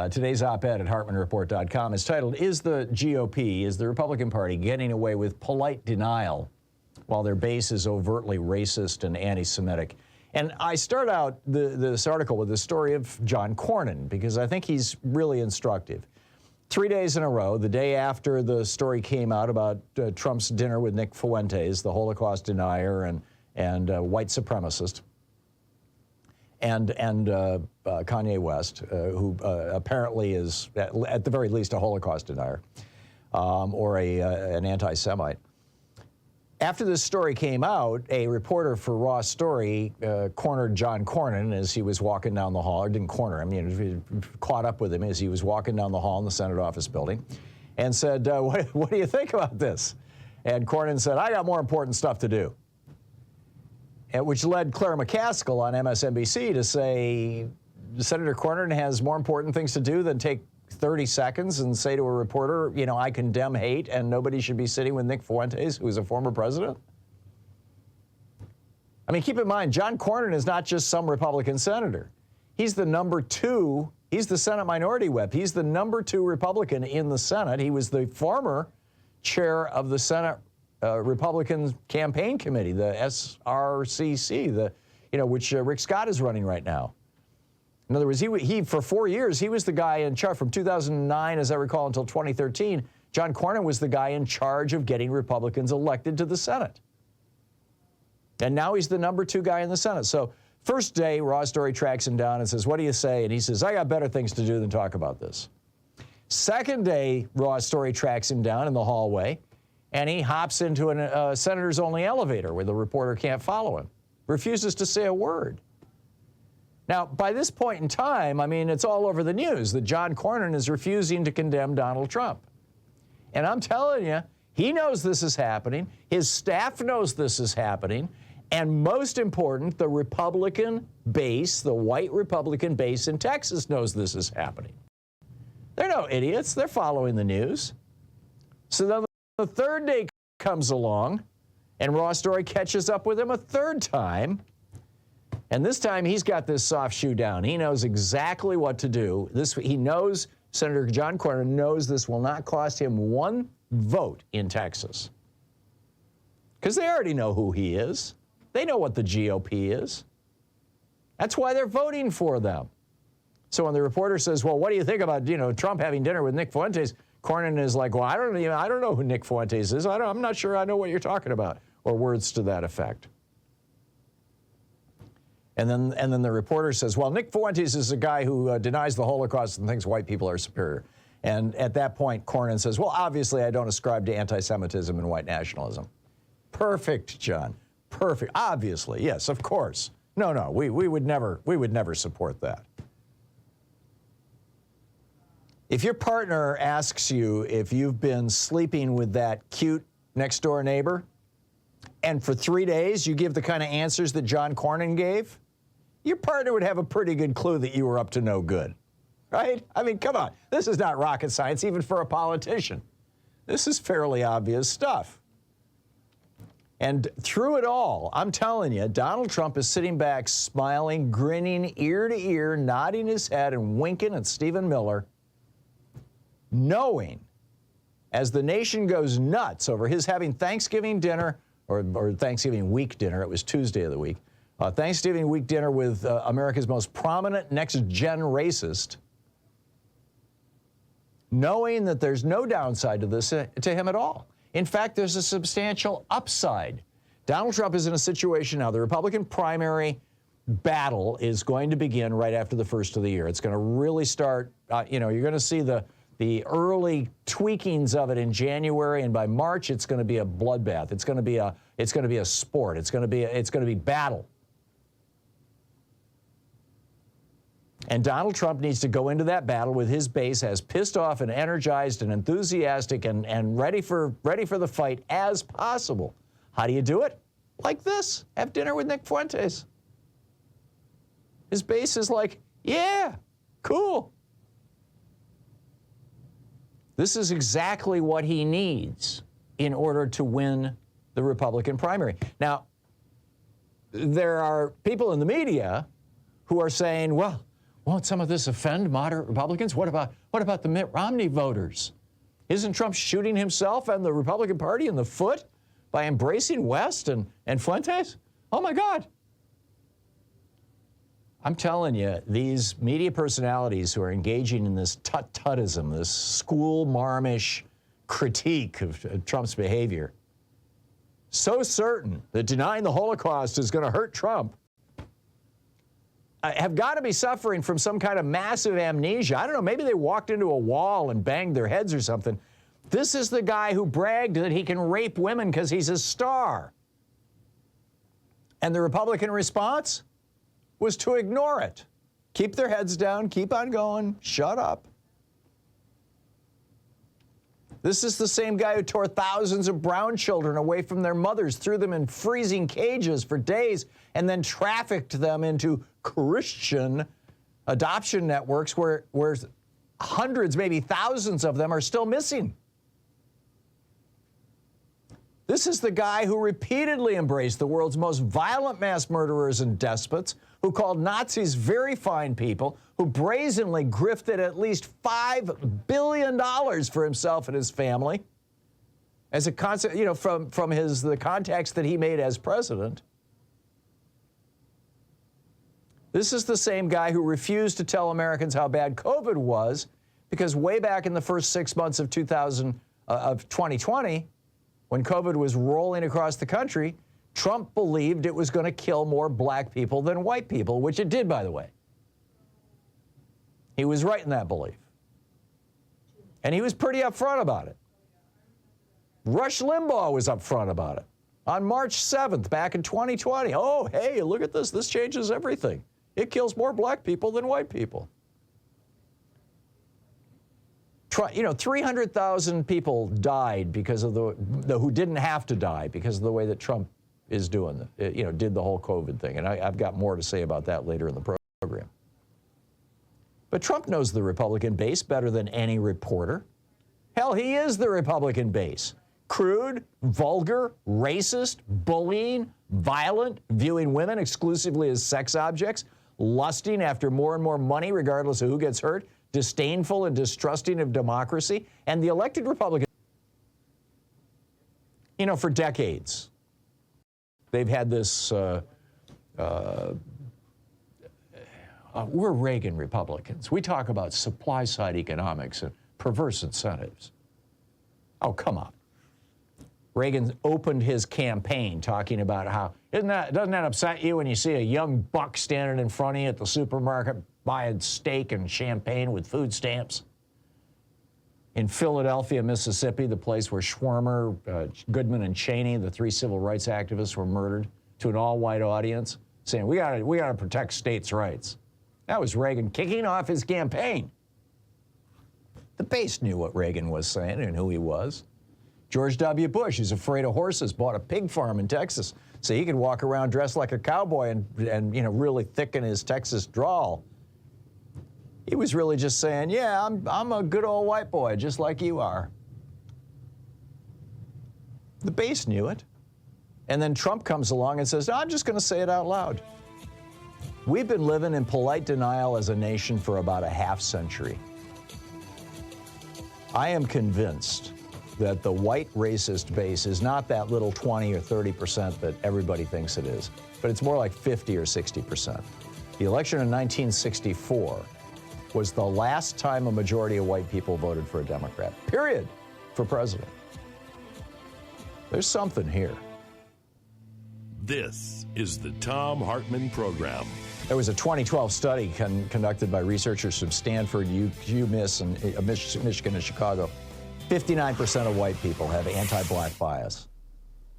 Today's op-ed at HartmannReport.com is titled, "Is the GOP, is the Republican Party getting away with polite denial while their base is overtly racist and anti-Semitic?" And I start out this article with the story of John Cornyn, because I think he's really instructive. 3 days in a row, the day after the story came out about Trump's dinner with Nick Fuentes, the Holocaust denier and white supremacist, and Kanye West, who apparently is, at the very least, a Holocaust denier or an anti-Semite. After this story came out, a reporter for Raw Story cornered John Cornyn as he was walking down the hall, or didn't corner him, he caught up with him as he was walking down the hall in the Senate office building, and said, what do you think about this? And Cornyn said, "I got more important stuff to do." Which led Claire McCaskill on MSNBC to say, Senator Cornyn has more important things to do than take 30 seconds and say to a reporter, you know, I condemn hate and nobody should be sitting with Nick Fuentes, who's a former president. I mean, keep in mind, John Cornyn is not just some Republican senator. He's the #2, he's the Senate Minority Whip. He's the #2 Republican in the Senate. He was the former chair of the Senate Republican Campaign Committee, the SRCC, which Rick Scott is running right now. In other words, he for 4 years, he was the guy in charge from 2009, as I recall, until 2013. John Cornyn was the guy in charge of getting Republicans elected to the Senate. And now he's the #2 guy in the Senate. So first day, Raw Story tracks him down and says, "What do you say?" And he says, "I got better things to do than talk about this." Second day, Raw Story tracks him down in the hallway, and he hops into a senator's only elevator where the reporter can't follow him, refuses to say a word. Now, by this point in time, I mean, it's all over the news that John Cornyn is refusing to condemn Donald Trump. And I'm telling you, he knows this is happening. His staff knows this is happening. And most important, the Republican base, the white Republican base in Texas knows this is happening. They're no idiots. They're following the news. So then the third day comes along, and Raw Story catches up with him a third time. And this time, he's got this soft shoe down. He knows exactly what to do. He knows, Senator John Cornyn knows this will not cost him one vote in Texas. Because they already know who he is. They know what the GOP is. That's why they're voting for them. So when the reporter says, "Well, what do you think about, Trump having dinner with Nick Fuentes?" Cornyn is like, "Well, I don't know who Nick Fuentes is. I'm not sure I know what you're talking about," or words to that effect. And then the reporter says, "Well, Nick Fuentes is a guy who denies the Holocaust and thinks white people are superior." And at that point, Cornyn says, "Well, obviously, I don't ascribe to anti-Semitism and white nationalism." Perfect, John. Perfect. Obviously, yes, of course. No, we would never support that. If your partner asks you if you've been sleeping with that cute next-door neighbor, and for 3 days you give the kind of answers that John Cornyn gave, your partner would have a pretty good clue that you were up to no good, right? I mean, come on. This is not rocket science, even for a politician. This is fairly obvious stuff. And through it all, I'm telling you, Donald Trump is sitting back, smiling, grinning, ear to ear, nodding his head and winking at Stephen Miller, knowing as the nation goes nuts over his having Thanksgiving dinner, or Thanksgiving week dinner, it was Tuesday of the week, Thanksgiving week dinner with America's most prominent next-gen racist, knowing that there's no downside to this to him at all. In fact, there's a substantial upside. Donald Trump is in a situation now, the Republican primary battle is going to begin right after the first of the year. It's going to really start, you're going to see the early tweakings of it in January, and by March it's going to be a bloodbath. It's going to be a sport. It's going to be battle. And Donald Trump needs to go into that battle with his base as pissed off and energized and enthusiastic and ready for the fight as possible. How do you do it? Like this. Have dinner with Nick Fuentes. His base is like, yeah, cool. This is exactly what he needs in order to win the Republican primary. Now, there are people in the media who are saying, well, Won't some of this offend moderate Republicans? What about the Mitt Romney voters? Isn't Trump shooting himself and the Republican Party in the foot by embracing West and Fuentes? Oh, my God. I'm telling you, these media personalities who are engaging in this tut-tutism, this school-marmish critique of Trump's behavior, so certain that denying the Holocaust is going to hurt Trump, have got to be suffering from some kind of massive amnesia. I don't know, maybe they walked into a wall and banged their heads or something. This is the guy who bragged that he can rape women because he's a star. And the Republican response was to ignore it. Keep their heads down, keep on going, shut up. This is the same guy who tore thousands of brown children away from their mothers, threw them in freezing cages for days, and then trafficked them into Christian adoption networks where hundreds, maybe thousands of them are still missing. This is the guy who repeatedly embraced the world's most violent mass murderers and despots, who called Nazis very fine people, who brazenly grifted at least $5 billion for himself and his family as a concept, from the contacts that he made as president. This is the same guy who refused to tell Americans how bad COVID was, because way back in the first 6 months of 2020, when COVID was rolling across the country, Trump believed it was going to kill more black people than white people, which it did, by the way. He was right in that belief. And he was pretty upfront about it. Rush Limbaugh was upfront about it on March 7th, back in 2020. Oh, hey, look at this. This changes everything. It kills more black people than white people. 300,000 people died because of who didn't have to die because of the way that Trump is doing, did the whole COVID thing. And I've got more to say about that later in the program. But Trump knows the Republican base better than any reporter. Hell, he is the Republican base. Crude, vulgar, racist, bullying, violent, viewing women exclusively as sex objects, lusting after more and more money regardless of who gets hurt, disdainful and distrusting of democracy, and the elected Republicans, for decades, they've had this, we're Reagan Republicans. We talk about supply-side economics and perverse incentives. Oh, come on. Reagan opened his campaign talking about how, doesn't that upset you when you see a young buck standing in front of you at the supermarket buying steak and champagne with food stamps? In Philadelphia, Mississippi, the place where Schwermer, Goodman, and Cheney, the three civil rights activists, were murdered, to an all-white audience, saying, we gotta protect states' rights. That was Reagan kicking off his campaign. The base knew what Reagan was saying and who he was. George W. Bush, who's afraid of horses, bought a pig farm in Texas so he could walk around dressed like a cowboy and really thicken his Texas drawl. He was really just saying, yeah, I'm a good old white boy, just like you are. The base knew it. And then Trump comes along and says, no, I'm just going to say it out loud. We've been living in polite denial as a nation for about a half century. I am convinced that the white racist base is not that little 20 or 30% that everybody thinks it is, but it's more like 50 or 60%. The election in 1964 was the last time a majority of white people voted for a Democrat, period, for president. There's something here. This is the Thom Hartmann Program. There was a 2012 study conducted by researchers from Stanford, UMass, and Michigan and Chicago. 59% of white people have anti-black bias.